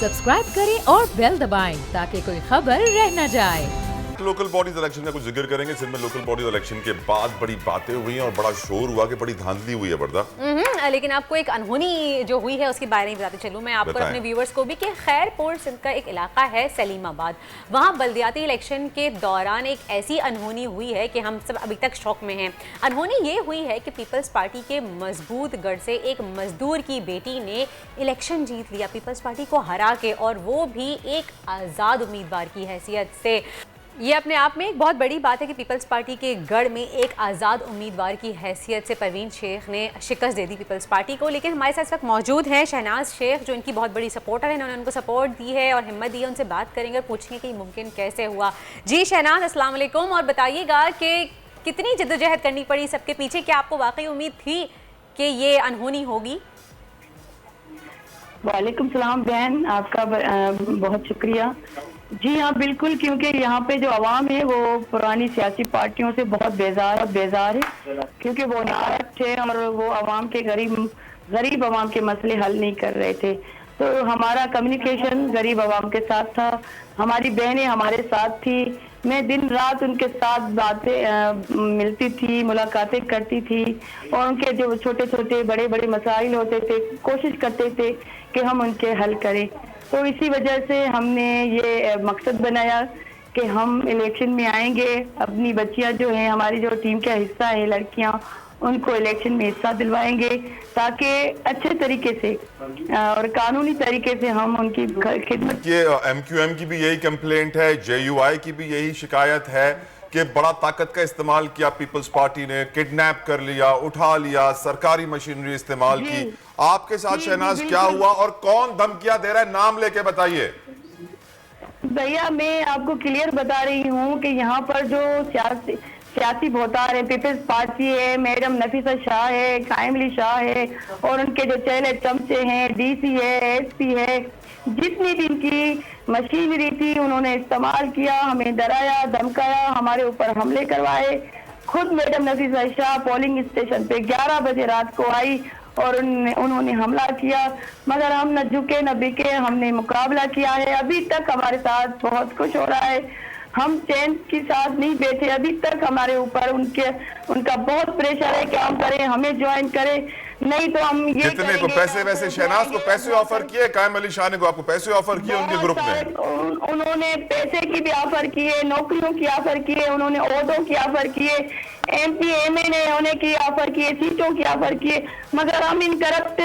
Subscribe करें और bell दबाएं ताकि कोई खबर रह न जाए। लोकल बॉडीज इलेक्शन का कुछ जिक्र करेंगे। सिंध में लोकल बॉडीज इलेक्शन के बाद बड़ी बातें हुई हैं और बड़ा शोर हुआ कि बड़ी धांधली हुई है बरदा। लेकिन आपको एक अनहोनी जो हुई है उसके बारे में बताते चलूँ मैं आपको और अपने व्यूवर्स को भी कि खैरपुर सिंध का एक इलाका है सलीमाबाद। वहाँ बल्दियाती इलेक्शन के दौरान एक ऐसी अनहोनी हुई है कि हम सब अभी तक शौक में हैं। अनहोनी ये हुई है कि पीपल्स पार्टी के मजबूत गढ़ से एक मजदूर की बेटी ने इलेक्शन जीत लिया पीपल्स पार्टी को हरा के, और वो भी एक आज़ाद उम्मीदवार की हैसियत से। ये अपने आप में एक बहुत बड़ी बात है कि पीपल्स पार्टी के गढ़ में एक आज़ाद उम्मीदवार की हैसियत से परवीन शेख ने शिकस्त दे दी पीपल्स पार्टी को। लेकिन हमारे साथ इस वक्त मौजूद हैं शहनाज शेख, जो इनकी बहुत बड़ी सपोर्टर है। इन्होंने उनको सपोर्ट दी है और हिम्मत दी है। उनसे बात करेंगे और पूछेंगे कि मुमकिन कैसे हुआ। जी शहनाज, अस्सलाम वालेकुम। और बताइएगा कि कितनी जद्दोजहद करनी पड़ी सबके पीछे, क्या आपको वाकई उम्मीद थी कि ये अनहोनी होगी? वालेकुम सलाम बहन, आपका बहुत शुक्रिया। जी हाँ बिल्कुल, क्योंकि यहाँ पे जो आवाम है वो पुरानी सियासी पार्टियों से बहुत बेजार है, क्योंकि वो नाराज थे और वो आवाम के गरीब आवाम के मसले हल नहीं कर रहे थे। तो हमारा कम्युनिकेशन गरीब आवाम के साथ था, हमारी बहनें हमारे साथ थी। मैं दिन रात उनके साथ बातें मिलती थी, मुलाकातें करती थी, और उनके जो छोटे छोटे बड़े बड़े मसाइल होते थे कोशिश करते थे कि हम उनके हल करें। तो इसी वजह से हमने ये मकसद बनाया कि हम इलेक्शन में आएंगे, अपनी बच्चियां जो हैं, हमारी जो टीम का हिस्सा है लड़कियां, उनको इलेक्शन में हिस्सा दिलवाएंगे ताकि अच्छे तरीके से और कानूनी तरीके से हम उनकी खिदमत। ये MQM की भी यही कंप्लेंट है, JUI की भी यही शिकायत है कि बड़ा ताकत का इस्तेमाल किया पीपल्स पार्टी ने, किडनैप कर लिया, उठा लिया, सरकारी मशीनरी इस्तेमाल की। आपके साथ शहनाज क्या हुआ और कौन धमकियां दे रहा है, नाम लेके बताइए। भैया मैं आपको क्लियर बता रही हूँ कि यहाँ पर जो सियासी भोतार है, पीपल्स पार्टी है, मैडम नफीसा शाह है, कायम अली शाह है, और उनके जो चेले चमचे हैं, DC है, SP है, जितनी भी इनकी मशीनरी थी उन्होंने इस्तेमाल किया, हमें डराया, धमकाया, हमारे ऊपर हमले करवाए। खुद madam Nafisa Shah polling station पे 11 बजे रात को आई और उन्होंने हमला किया, मगर हम न झुके न बिके, हमने मुकाबला किया है। अभी तक हमारे साथ बहुत कुछ हो रहा है, हम चैन के साथ नहीं बैठे। अभी तक हमारे ऊपर उनका बहुत प्रेशर है कि हम करें, हमें ज्वाइन करें, नहीं तो हम ये कितने को पैसे, वैसे शहनाज को पैसे ऑफर किए, कायम अली शाह ने को आपको पैसे ऑफर किए उनके ग्रुप में? उन्होंने पैसे की भी ऑफर किए, नौकरियों की ऑफर किए, उन्होंने ओहदों की ऑफर किए, MP MNA होने की ऑफर किए, सीटों की ऑफर किए, मगर हम इन करप्ट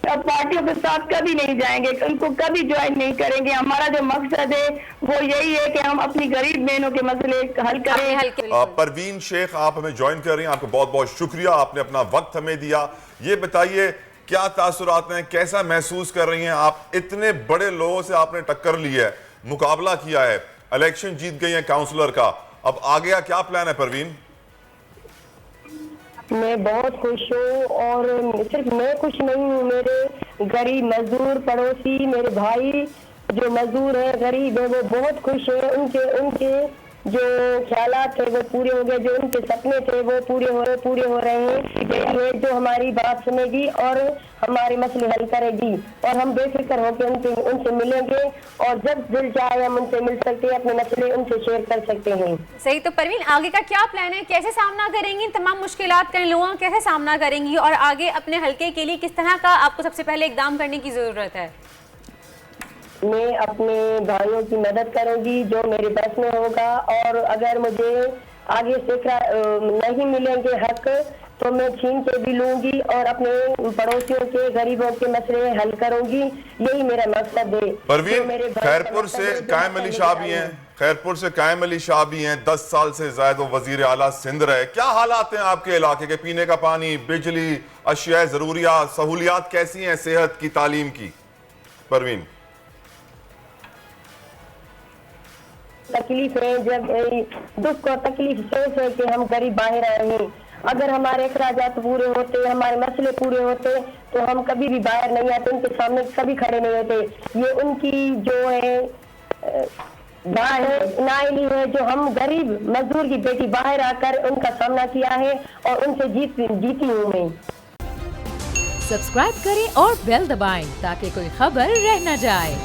पार्टियों के साथ कभी नहीं जाएंगे, उनको कभी ज्वाइन नहीं करेंगे। हमारा जो मकसद है वो यही है कि हम अपनी गरीब बहनों के मसले हल करें। परवीन शेख, आप हमें ज्वाइन कर रही हैं, आपका बहुत बहुत शुक्रिया, आपने अपना वक्त हमें दिया। ये बताइए क्या तासुरात हैं, कैसा महसूस कर रही हैं आप? इतने बड़े लोगों से आपने टक्कर ली है, मुकाबला किया है, इलेक्शन जीत गई है काउंसलर का, अब आगे का क्या प्लान है परवीन? मैं बहुत खुश हूँ, और सिर्फ मैं खुश नहीं हूँ, मेरे गरीब मजदूर पड़ोसी, मेरे भाई जो मजदूर है, गरीब है, वो बहुत खुश है। उनके जो ख्यालात थे वो पूरे हो गए, जो उनके सपने थे वो पूरे हो रहे हैं। ये जो हमारी बात सुनेगी और हमारे मसले हल करेगी, और हम बेफिक्र होकर उनसे मिलेंगे, और जब दिल चाहे हम उनसे मिल सकते हैं, अपने मसले उनसे शेयर कर सकते हैं। सही। तो परवीन, आगे का क्या प्लान है? कैसे सामना करेंगी तमाम मुश्किलात का, लोगों का कैसे सामना करेंगी, और आगे अपने हल्के के लिए किस तरह का आपको सबसे पहले इकदाम करने की जरूरत है? मैं अपने भाइयों की मदद करूंगी जो मेरे बस में होगा, और अगर मुझे आगे से नहीं मिलेंगे हक तो मैं छीन के भी लूंगी और अपने पड़ोसियों के गरीबों के मसले हल करूंगी। यही मेरा मकसद है। परवीन, खैरपुर से कायम अली शाह भी हैं, खैरपुर से कायम अली शाह भी हैं, 10 साल से ज्यादा वो वजीर आला सिंध रहे। क्या हालात हैं आपके इलाके के? पीने का पानी, बिजली, अशिया जरूरियात, सहूलियात कैसी हैं, सेहत की, तालीम की? परवीन, तकलीफ है, जब दुख और तकलीफ सोच है कि हम गरीब बाहर आए हैं। अगर हमारे अखराजात पूरे होते, हमारे मसले पूरे होते, तो हम कभी भी बाहर नहीं आते, उनके सामने कभी खड़े नहीं होते। ये उनकी जो है नाइली है, जो हम गरीब मजदूर की बेटी बाहर आकर उनका सामना किया है और उनसे जीती हूँ मैं। सब्सक्राइब करें और बेल दबाएं ताकि कोई खबर रह न जाए।